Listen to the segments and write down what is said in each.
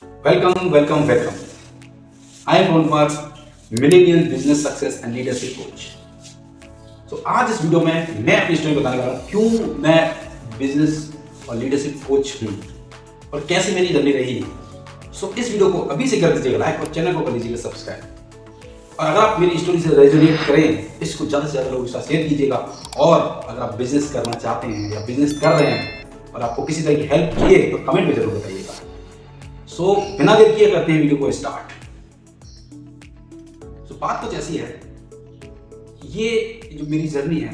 Welcome. I am Ron Kumar, Millennial Business Success and Leadership Coach. तो आज इस video में मैं अपनी स्टोरी बताने वाला हूँ क्यों मैं बिजनेस और लीडरशिप कोच हूँ और कैसे मेरी जर्नी रही। सो इस वीडियो को अभी से कर दीजिएगा लाइक और चैनल को कर दीजिएगा सब्सक्राइब। और अगर आप मेरी स्टोरी से रेजोनेट करें, इसको ज़्यादा से ज़्यादा लोगों के साथ शेयर कीजिएगा। और अगर आप बिजनेस करना चाहते हैं या बिजनेस कर रहे हैं और आपको किसी तरह की हेल्प चाहिए तो कमेंट में जरूर बताइएगा। सो बिना देर किए करते हैं वीडियो को स्टार्ट। सो बात कुछ ऐसी है, ये जो मेरी जर्नी है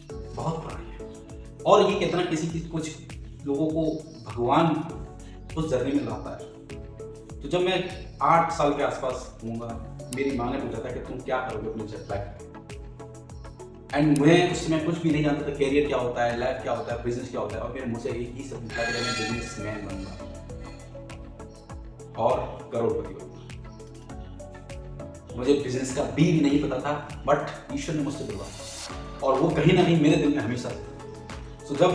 बहुत पुरानी है और ये कितना किसी कुछ लोगों को भगवान उस जर्नी में लाता है। तो जब मैं 8 साल के आसपास होऊंगा, मेरी माँ ने पूछा था कि तुम क्या करोगे अपनी लाइफ में। एंड मैं उस समय कुछ भी नहीं जानता था कैरियर क्या होता है, लाइफ क्या होता है, बिजनेस क्या होता है। और मेरे मुझसे यही सब पूछा कि मैं बिजनेसमैन बनूंगा और करोड़पति बनूंगा। मुझे बिजनेस का बी भी नहीं पता था, बट ईश्वर ने मुझसे बुलवाया और वो कहीं ना कहीं मेरे दिल में हमेशा था। तो जब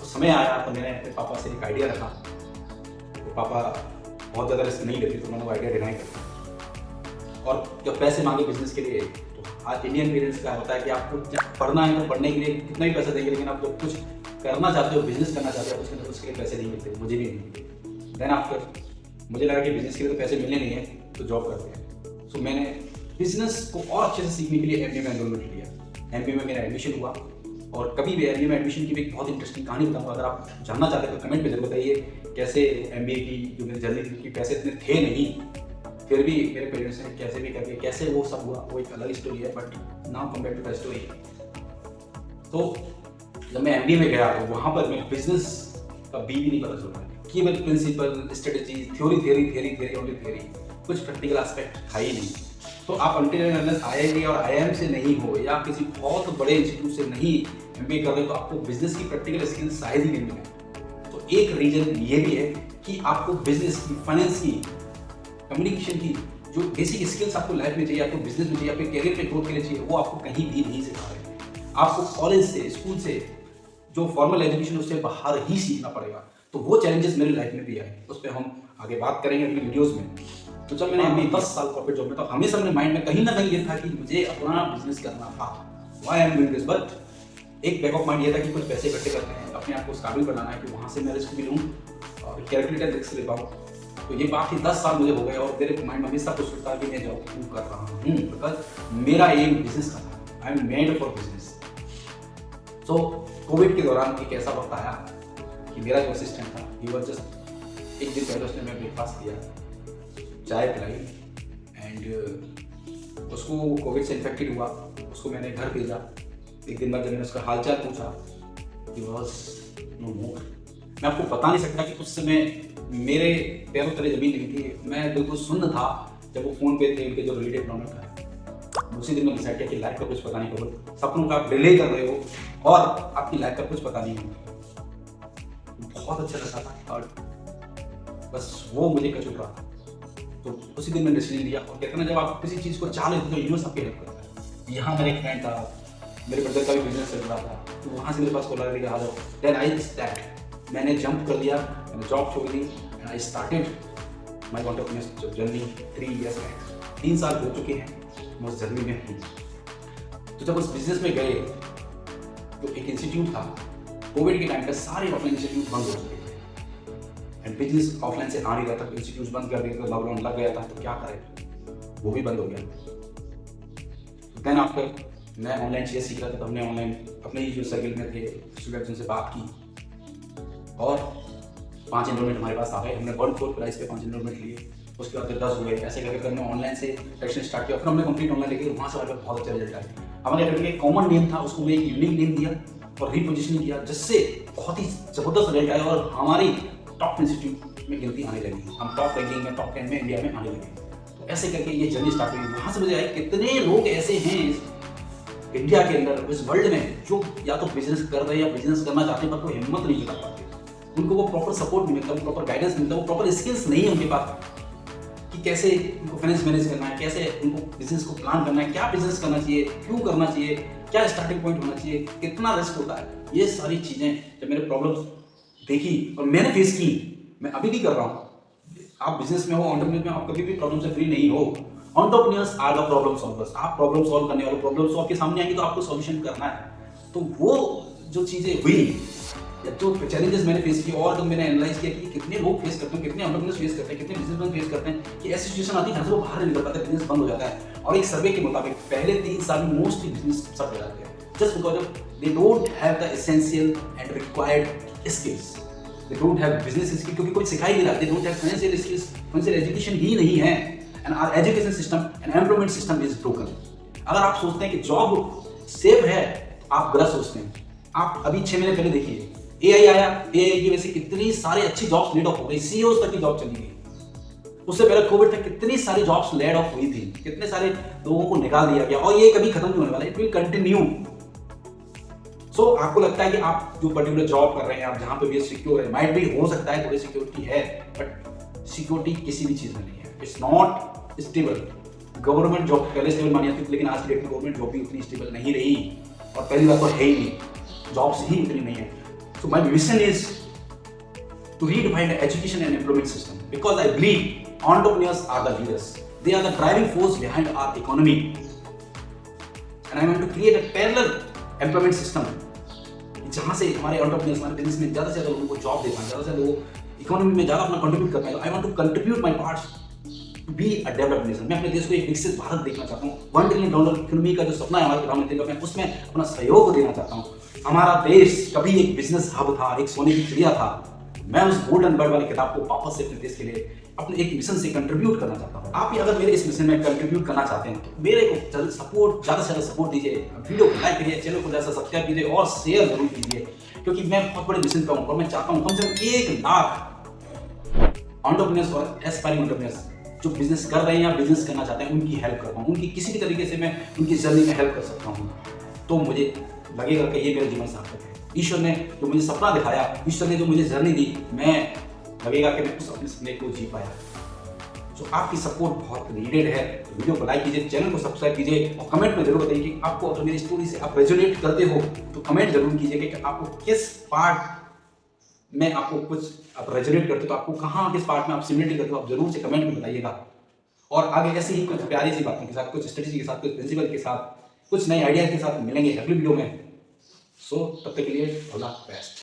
समय आया तो मैंने अपने पापा से एक आइडिया रखा। तो पापा बहुत ज़्यादा रिस्क नहीं लेते, तो मैंने वो आइडिया डिनाई कर दिया। और जब पैसे मांगे बिजनेस के लिए, तो आज इंडियन पेरेंट्स का होता है कि आपको पढ़ना है तो पढ़ने के लिए कितना भी पैसा देंगे, लेकिन आप जब कुछ करना चाहते हो, बिजनेस करना चाहते हो, उसके लिए पैसे नहीं मिलते। मुझे भी नहीं मिलते। देन आफ्टर मुझे लगा कि बिजनेस के लिए तो पैसे मिलने नहीं है, तो जॉब करते हैं। सो मैंने बिजनेस को और अच्छे से सीखने के लिए एमबीए में एनरोलमेंट लिया। एमबीए में मेरा एडमिशन हुआ। और कभी भी एमबीए में एडमिशन की भी एक बहुत इंटरेस्टिंग कहानी बताऊंगा। अगर आप जानना चाहते हैं तो कमेंट में जरूर बताइए कैसे एमबीए की जो मेरी जर्नी थी, पैसे इतने थे नहीं, फिर भी मेरे पेरेंट्स ने कैसे भी करके कैसे वो सब हुआ, वो एक अलग स्टोरी है। But now come back to the story. तो जब मैं एमबीए में गया तो वहाँ पर मैं बिजनेस का बी भी नहीं पता चल रहा। केवल principle, strategy, theory, only theory, कुछ प्रैक्टिकल एस्पेक्ट था ही नहीं। तो आप अनटिल आईआईटी और आईआईएम से नहीं हो या किसी बहुत बड़े इंस्टीट्यूट से नहीं एमबीए कर रहे, तो आपको बिजनेस की प्रैक्टिकल स्किल शायद ही नहीं मिले। तो एक रीजन ये भी है कि आपको बिजनेस की, फाइनेंस की, कम्युनिकेशन की जो बेसिक स्किल्स आपको लाइफ में चाहिए, आपको बिजनेस में चाहिए, आपके करियर में ग्रोथ के लिए चाहिए, वो आपको कहीं भी नहीं सिखा रहे। आपको कॉलेज से, स्कूल से जो फॉर्मल एजुकेशन उससे बाहर ही सीखना पड़ेगा। तो वो चैलेंजेस मेरी लाइफ में भी आए, उस पर हम आगे बात करेंगे अपनी वीडियोस में। तो जब मैंने अभी 10 साल कॉर्पोरेट जॉब में, तो हमेशा मेरे माइंड में कहीं ना कहीं ये था कि मुझे अपना बिजनेस करना था। Why I am doing this, but एक बैक ऑफ माइंड ये था कि कुछ पैसे इकट्ठे करते हैं, अपने आप को उस काबिल बनाना है कि वहाँ से मैं रिस्क भी लूँ और कैलकुलेटेड रिस्क ले पाऊँ। तो ये बात ही 10 साल मुझे हो गए और मेरे माइंड में हमेशा कुछ सोचता कि मैं जॉब क्यों कर रहा हूँ, बिकॉज मेरा एम बिजनेस का था। I am made for business. So Covid के दौरान एक ऐसा वक्त आया कि मेरा जो असिस्टेंट था, ही वाज जस्ट, एक दिन पहले उसने मैं ब्रेकफास्ट दिया, चाय पिलाई, एंड उसको कोविड से इन्फेक्टेड हुआ। उसको मैंने घर भेजा। एक दिन बाद जब मैंने उसका हालचाल पूछा, ही वाज नो मोर। मैं आपको बता नहीं सकता कि उस समय मेरे पैरों तले जमीन नहीं थी। मैं बिल्कुल सुन्न था जब वो फ़ोन पे थे, उनके जो रिलेटेड प्रॉब्लम था। उसी दिन मैं डिसाइड किया कि लाइफ का कुछ पता नहीं, केवल सपनों का आप डिले कर रहे हो और आपकी लाइफ का कुछ पता नहीं है। बहुत अच्छा लगा था और बस वो मुझे कर चुका था। तो उसी दिन मैंने डिसीजन लिया। और कहते हैं ना, जब आप किसी चीज़ को चाह लेते हो तो यूनिवर्स आपकी हेल्प करता है। यहाँ मेरा एक फ्रेंड था, मेरे ब्रदर का भी बिजनेस चल रहा था, तो वहाँ से मेरे पास कॉल आ गया, आ जाओ। देन आई स्टार्ट, मैंने जंप कर दिया, मैंने जॉब छोड़ दी and I started my entrepreneurship journey 3 years बैक। 3 साल हो चुके हैं मैं उस जर्नी में हूँ। तो जब उस बिजनेस में गए तो एक इंस्टीट्यूट था, कोविड के टाइम पे सारे ऑफलाइन इंस्टीट्यूट बंद हो चुके थे एंड बिजनेस ऑफलाइन से आ नहीं रहा था। इंस्टीट्यूट बंद कर दिए, तो लॉकडाउन लग गया था, तो क्या करें, वो भी बंद हो गया। देन आफ्टर मैं ऑनलाइन चीज़ें सीख रहा था, तो हमने ऑनलाइन अपने ही जो सर्किल में थे स्टूडेंट्स उनसे बात की और 5 एनरोलमेंट हमारे पास आ गए। हमने 1/4 प्राइस पे 5 एनरोलमेंट लिए। उसके बाद फिर 10 हुए। ऐसे करके हमने ऑनलाइन से सेक्शन स्टार्ट किया। फिर हमने कंप्लीट ऑनलाइन लेके वहाँ से हमारे बहुत अच्छा रिजल्ट आया। हमारे अकेडमी का एक कॉमन नेम था, उसको मैं एक यूनिक नेम दिया और रीपोजिशनिंग किया, जिससे बहुत ही ज़बरदस्त रिजल्ट आया और हमारी टॉप इंस्टीट्यूट में गिनती आने लगी। हम टॉप रैंकिंग में, टॉप 10 में इंडिया में आने लगे। तो ऐसे करके ये जर्नी स्टार्ट हुई। वहाँ से मुझे आया कितने लोग ऐसे हैं इंडिया के अंदर, इस वर्ल्ड में, जो या तो बिजनेस कर रहे हैं या बिजनेस करना चाहते हैं, पर कोई हिम्मत नहीं जुटा पाते। उनको वो प्रॉपर सपोर्ट नहीं मिलता, प्रॉपर गाइडेंस मिलता, वो प्रॉपर स्किल्स नहीं है उनके पास कि कैसे उनको फाइनेंस मैनेज करना है, कैसे उनको बिजनेस को प्लान करना है, क्या बिजनेस करना चाहिए, क्यों करना चाहिए, क्या स्टार्टिंग पॉइंट होना चाहिए, कितना रिस्क होता है। ये सारी चीज़ें जब मैंने प्रॉब्लम्स देखी और मैंने फेस की, मैं अभी भी कर रहा हूँ। आप बिजनेस में हो, एंटरप्रेन्योर में, आप कभी भी प्रॉब्लम से फ्री नहीं हो। Entrepreneurs are the problem solvers. आप प्रॉब्लम सॉल्व करने वाले, प्रॉब्लम सॉल्व के सामने आएंगे तो आपको सॉल्यूशन करना है। तो वो जो चीजें हुई या जो चैलेंजेस मैंने फेस किए, और जब मैंने एनालाइज किया कि कितने लोग फेस करते हैं, कितने एंटरप्रेन्योर्स फेस करते हैं, कितने बिजनेसमैन फेस करते हैं, कि ऐसी सिचुएशन आती है जहाँ से वो बाहर नहीं निकल पाते, बिजनेस बंद हो जाता है। और एक सर्वे के मुताबिक पहले 3 साल में मोस्टली बिजनेस सब हो जाते हैं, just because of they don't have the essential and required skills. They don't have business skill, क्योंकि कोई सिखा ही नहीं रहा। They don't have financial skills, financial education ही नहीं है। And our education system and employment system is broken. अगर आप सोचते हैं कि जॉब सेफ है, आप गलत सोचते हैं। आप अभी 6 महीने पहले देखिए, एआई आया, एआई की वजह से कितनी सारे अच्छी जॉब्स लेड ऑफ हो गई, सीईओ तक की जॉब चली गई। उससे पहले कोविड तक कितनी सारी जॉब्स लेड ऑफ हुई थी, कितने सारे लोगों को निकाल दिया गया, और ये कभी खत्म नहीं होने वाला, इट विल कंटिन्यू। सो आपको लगता है कि आप जो पर्टिकुलर जॉब कर रहे हैं, आप जहां पे भी सिक्योर है, माइट भी हो सकता है थोड़ी सिक्योरिटी है, बट सिक्योरिटी किसी भी चीज में नहीं है। It's not stable. Government job पहले स्टेबल मानी जाती थी, लेकिन आज की डेट में गवर्नमेंट जॉब भी उतनी स्टेबल नहीं रही, और पहली बात तो है ही नहीं, जॉब्स ही उतनी नहीं है। So my vision is to redefine the education and employment system, because I believe entrepreneurs are the leaders. They are the driving force behind our economy, and I want to create a parallel employment system जहाँ से हमारे entrepreneurs, हमारे business में ज़्यादा से ज़्यादा लोगों को जॉब दे पाएं, ज़्यादा से ज़्यादा लोग इकोनॉमी में ज़्यादा अपना कंट्रीब्यूट कर पाएं। I want to contribute my parts to be a developed nation. मैं अपने देश को एक विकसित भारत देखना चाहता हूँ। $1 ट्रिलियन इकोनॉमी का जो सपना है हमारे प्रधानमंत्री का, मैं उसमें अपना सहयोग देना चाहता हूँ। हमारा देश कभी एक बिजनेस हब था, एक सोने की चिड़िया था। मैं उस गोल्डन बर्ड वाली किताब को वापस से अपने देश के लिए अपने एक मिशन से कंट्रीब्यूट करना चाहता हूँ। आप भी अगर मेरे इस मिशन में कंट्रीब्यूट करना चाहते हैं तो मेरे को सपोर्ट, ज़्यादा से ज़्यादा सपोर्ट दीजिए, वीडियो को लाइक करिए, चैनल को ज़्यादा सब्सक्राइब कीजिए और शेयर जरूर कीजिए, क्योंकि मैं बहुत बड़े मिशन का हूँ और मैं चाहता हूँ कम से कम 1 लाख एंटरप्रेन्योर्स और एस्पायरिंग एंटरप्रेन्योर्स जो बिजनेस कर रहे हैं या बिजनेस करना चाहते हैं, उनकी हेल्प कर पाऊँ, उनकी किसी भी तरीके से मैं उनकी जर्नी में हेल्प कर सकता हूँ। तो मुझे लगेगा कि ये मेरा जीवन सार्थक है। ईश्वर ने जो मुझे सपना दिखाया, ईश्वर ने जो मुझे जर्नी दी, मैं लगेगा कि मैं उस अपने सपने को जी पाया। तो आपकी सपोर्ट बहुत नीडेड है। तो वीडियो को लाइक कीजिए, चैनल को सब्सक्राइब कीजिए, और कमेंट में जरूर बताइए कि आपको अगर मेरी स्टोरी से आप रेजोनेट करते हो तो कमेंट जरूर कीजिए कि आपको किस पार्ट में आपको कुछ आप रेजोनेट करते हो, तो आपको कहाँ किस पार्ट में आप सिमिलरिटी करते हो, आप जरूर से कमेंट में बताइएगा। और आगे ऐसे ही कुछ प्यारी सी बातों के साथ, कुछ स्ट्रेटेजी के साथ, कुछ प्रिंसिपल के साथ, कुछ नए आइडियाज के साथ मिलेंगे अगली वीडियो में। सो तब तक के लिए ऑल द बेस्ट।